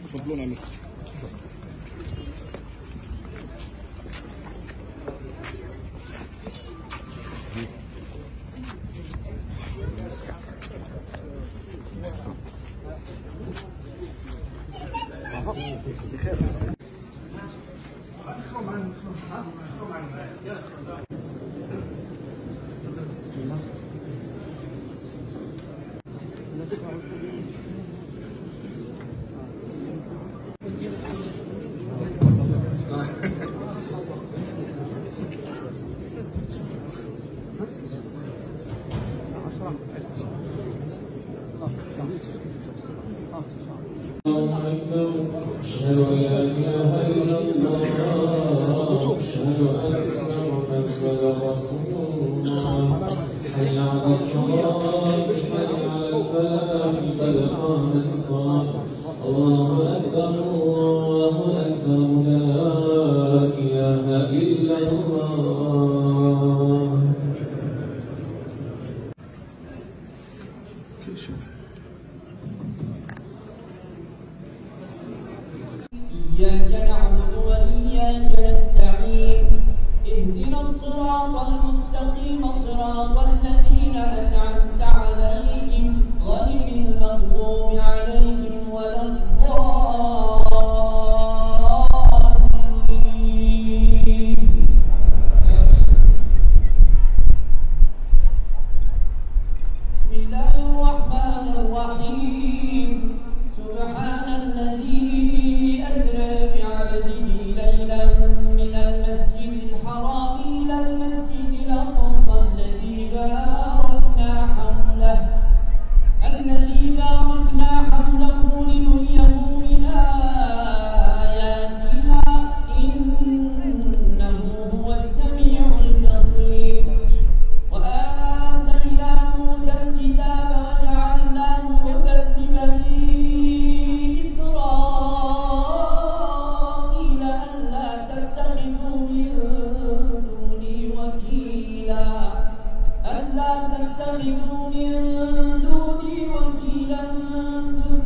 تفضلوا مس أشهد أن لا إله إلا الله أشهد أن محمدا رسول الله حي على الصلاة حي على الفلاح قد قامت الصلاة الله أكبر الله أكبر لا إله إلا الله. إياك نعبد وإياك نستعين اهدنا الصراط المستقيم صراط الذين أنعمت عليهم غير المغضوب عليهم ولا الضالين. بسم الله الرحمن الرحيم. سبحان الذي أسرى بعبده ليلا من المسجد الحرام إلى المسجد الأقصى الذي باركنا حوله لنريه من آياتنا إنه هو السميع البصير. وآتينا موسى الكتاب وجعلناه هدى لبني إسرائيل ألا تتخذوا من دوني وكيلا ذرية